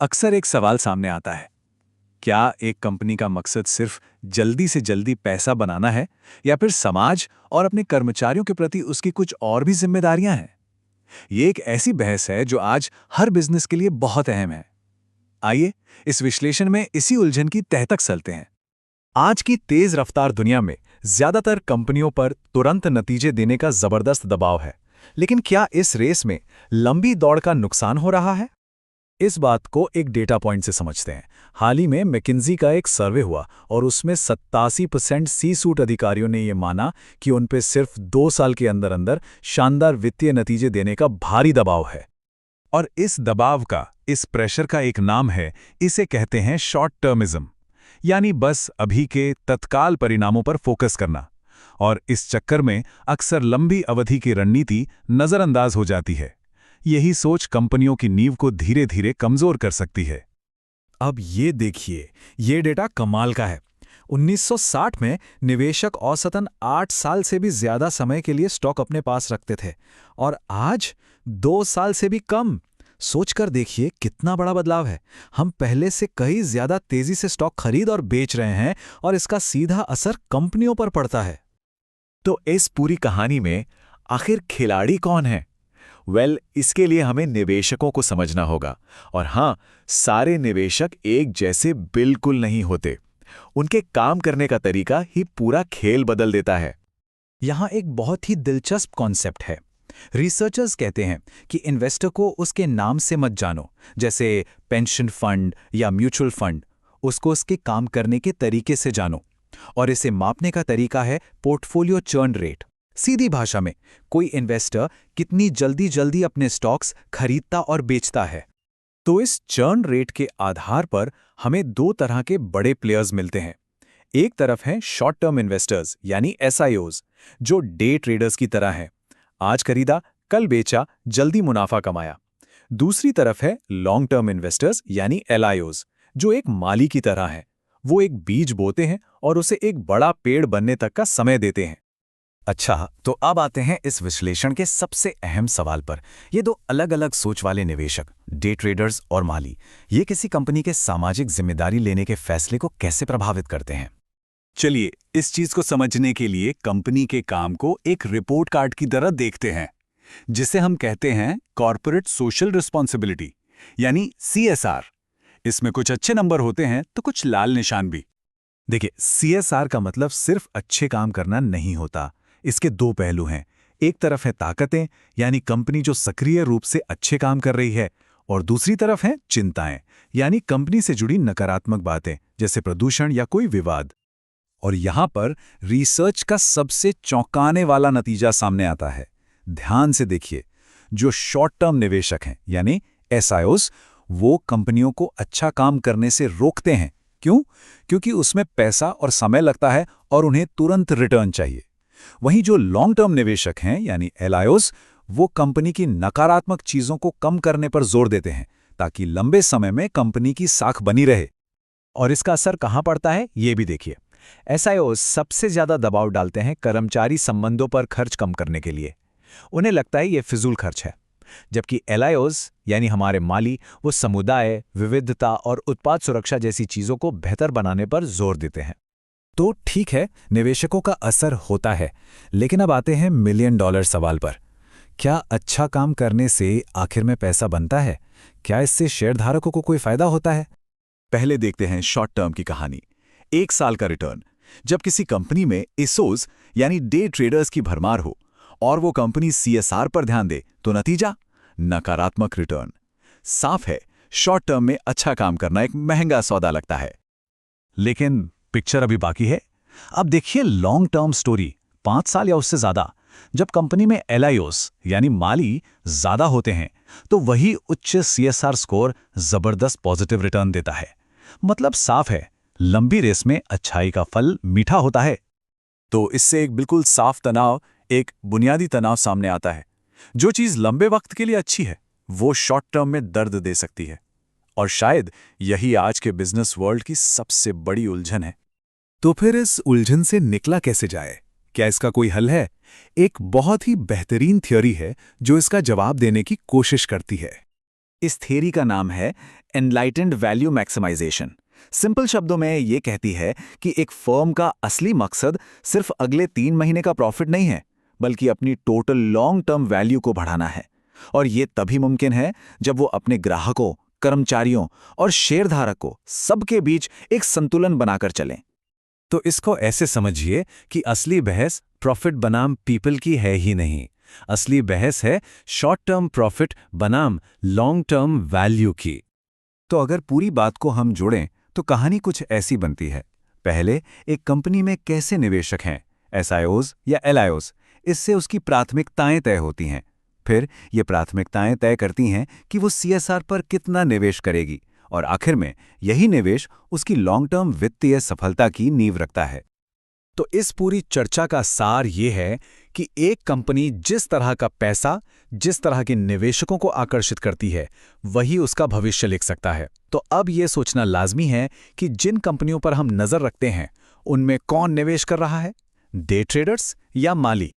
अक्सर एक सवाल सामने आता है, क्या एक कंपनी का मकसद सिर्फ जल्दी से जल्दी पैसा बनाना है या फिर समाज और अपने कर्मचारियों के प्रति उसकी कुछ और भी जिम्मेदारियां हैं? ये एक ऐसी बहस है जो आज हर बिजनेस के लिए बहुत अहम है। आइए इस विश्लेषण में इसी उलझन की तह तक चलते हैं। आज की तेज रफ्तार दुनिया में ज्यादातर कंपनियों पर तुरंत नतीजे देने का जबरदस्त दबाव है, लेकिन क्या इस रेस में लंबी दौड़ का नुकसान हो रहा है? इस बात को एक डेटा पॉइंट से समझते हैं। हाल ही में मैकिन्जी का एक सर्वे हुआ और उसमें 87% सी सूट अधिकारियों ने यह माना कि उन पे सिर्फ 2 साल के अंदर अंदर शानदार वित्तीय नतीजे देने का भारी दबाव है। और इस दबाव का, इस प्रेशर का एक नाम है, इसे कहते हैं शॉर्ट टर्मिज्म, यानी बस अभी के तत्काल परिणामों पर फोकस करना। और इस चक्कर में अक्सर लंबी अवधि की रणनीति नजरअंदाज हो जाती है। यही सोच कंपनियों की नींव को धीरे धीरे कमजोर कर सकती है। अब ये देखिए, ये डेटा कमाल का है। 1960 में निवेशक औसतन 8 साल से भी ज्यादा समय के लिए स्टॉक अपने पास रखते थे, और आज 2 साल से भी कम। सोचकर देखिए कितना बड़ा बदलाव है। हम पहले से कहीं ज्यादा तेजी से स्टॉक खरीद और बेच रहे हैं, और इसका सीधा असर कंपनियों पर पड़ता है। तो इस पूरी कहानी में आखिर खिलाड़ी कौन है? इसके लिए हमें निवेशकों को समझना होगा। और हां, सारे निवेशक एक जैसे बिल्कुल नहीं होते। उनके काम करने का तरीका ही पूरा खेल बदल देता है। यहां एक बहुत ही दिलचस्प कॉन्सेप्ट है। रिसर्चर्स कहते हैं कि इन्वेस्टर को उसके नाम से मत जानो, जैसे पेंशन फंड या म्यूचुअल फंड। उसको उसके काम करने के तरीके से जानो, और इसे मापने का तरीका है पोर्टफोलियो चर्न रेट। सीधी भाषा में, कोई इन्वेस्टर कितनी जल्दी जल्दी अपने स्टॉक्स खरीदता और बेचता है। तो इस चर्न रेट के आधार पर हमें 2 तरह के बड़े प्लेयर्स मिलते हैं। एक तरफ हैं शॉर्ट टर्म इन्वेस्टर्स यानी एसआईओज, जो डे ट्रेडर्स की तरह हैं। आज खरीदा, कल बेचा, जल्दी मुनाफा कमाया। दूसरी तरफ है लॉन्ग टर्म इन्वेस्टर्स यानी एलआईओज, जो एक माली की तरह हैं। वो एक बीज बोते हैं और उसे एक बड़ा पेड़ बनने तक का समय देते हैं। अच्छा, तो अब आते हैं इस विश्लेषण के सबसे अहम सवाल पर। ये 2 अलग अलग सोच वाले निवेशक, डे ट्रेडर्स और माली, ये किसी कंपनी के सामाजिक जिम्मेदारी लेने के फैसले को कैसे प्रभावित करते हैं? चलिए, इस चीज को समझने के लिए कंपनी के काम को एक रिपोर्ट कार्ड की तरह देखते हैं, जिसे हम कहते हैं कॉर्पोरेट सोशल रिस्पॉन्सिबिलिटी यानी सीएसआर। इसमें कुछ अच्छे नंबर होते हैं तो कुछ लाल निशान भी। देखिए, सीएसआर का मतलब सिर्फ अच्छे काम करना नहीं होता। इसके 2 पहलू हैं। एक तरफ है ताकतें, यानी कंपनी जो सक्रिय रूप से अच्छे काम कर रही है, और दूसरी तरफ है चिंताएं, यानी कंपनी से जुड़ी नकारात्मक बातें, जैसे प्रदूषण या कोई विवाद। और यहां पर रिसर्च का सबसे चौंकाने वाला नतीजा सामने आता है। ध्यान से देखिए, जो शॉर्ट टर्म निवेशक हैं यानी एसआईओज, वो कंपनियों को अच्छा काम करने से रोकते हैं। क्यों? क्योंकि उसमें पैसा और समय लगता है और उन्हें तुरंत रिटर्न चाहिए। वहीं जो लॉन्ग टर्म निवेशक हैं यानी एलआईओज, वो कंपनी की नकारात्मक चीजों को कम करने पर जोर देते हैं, ताकि लंबे समय में कंपनी की साख बनी रहे। और इसका असर कहां पड़ता है, ये भी देखिए। एसआईओज सबसे ज्यादा दबाव डालते हैं कर्मचारी संबंधों पर खर्च कम करने के लिए। उन्हें लगता है ये फिजूल खर्च है। जबकि एलआईओज यानी हमारे माली, वो समुदाय, विविधता और उत्पाद सुरक्षा जैसी चीजों को बेहतर बनाने पर जोर देते हैं। तो ठीक है, निवेशकों का असर होता है, लेकिन अब आते हैं मिलियन डॉलर सवाल पर। क्या अच्छा काम करने से आखिर में पैसा बनता है? क्या इससे शेयरधारकों को कोई फायदा होता है? पहले देखते हैं शॉर्ट टर्म की कहानी। 1 साल का रिटर्न। जब किसी कंपनी में एसओज यानी डे ट्रेडर्स की भरमार हो और वो कंपनी सीएसआर पर ध्यान दे, तो नतीजा नकारात्मक रिटर्न। साफ है, शॉर्ट टर्म में अच्छा काम करना एक महंगा सौदा लगता है। लेकिन पिक्चर अभी बाकी है। अब देखिए लॉन्ग टर्म स्टोरी, 5 साल या उससे ज्यादा। जब कंपनी में एलआईओज यानी माली ज्यादा होते हैं, तो वही उच्च सीएसआर स्कोर जबरदस्त पॉजिटिव रिटर्न देता है। मतलब साफ है, लंबी रेस में अच्छाई का फल मीठा होता है। तो इससे एक बिल्कुल साफ तनाव, एक बुनियादी तनाव सामने आता है। जो चीज लंबे वक्त के लिए अच्छी है, वो शॉर्ट टर्म में दर्द दे सकती है। और शायद यही आज के बिजनेस वर्ल्ड की सबसे बड़ी उलझन है। तो फिर इस उलझन से निकला कैसे जाए? क्या इसका कोई हल है? एक बहुत ही बेहतरीन थ्योरी है जो इसका जवाब देने की कोशिश करती है। इस थ्योरी का नाम है एनलाइटेंड वैल्यू मैक्सिमाइजेशन। सिंपल शब्दों में ये कहती है कि एक फर्म का असली मकसद सिर्फ अगले 3 महीने का प्रॉफिट नहीं है, बल्कि अपनी टोटल लॉन्ग टर्म वैल्यू को बढ़ाना है। और ये तभी मुमकिन है जब वो अपने ग्राहकों, कर्मचारियों और शेयरधारकों सबके बीच एक संतुलन बनाकर चलें। तो इसको ऐसे समझिए कि असली बहस प्रॉफिट बनाम पीपल की है ही नहीं। असली बहस है शॉर्ट टर्म प्रॉफिट बनाम लॉन्ग टर्म वैल्यू की। तो अगर पूरी बात को हम जोड़ें तो कहानी कुछ ऐसी बनती है। पहले एक कंपनी में कैसे निवेशक हैं, एसआईओज या एलआईओज, इससे उसकी प्राथमिकताएं तय होती हैं। फिर ये प्राथमिकताएं तय करती हैं कि वो सीएसआर पर कितना निवेश करेगी, और आखिर में यही निवेश उसकी लॉन्ग टर्म वित्तीय सफलता की नींव रखता है। तो इस पूरी चर्चा का सार ये है कि एक कंपनी जिस तरह का पैसा, जिस तरह के निवेशकों को आकर्षित करती है, वही उसका भविष्य लिख सकता है। तो अब ये सोचना लाजमी है कि जिन कंपनियों पर हम नजर रखते हैं, उनमें कौन निवेश कर रहा है, डे ट्रेडर्स या माली।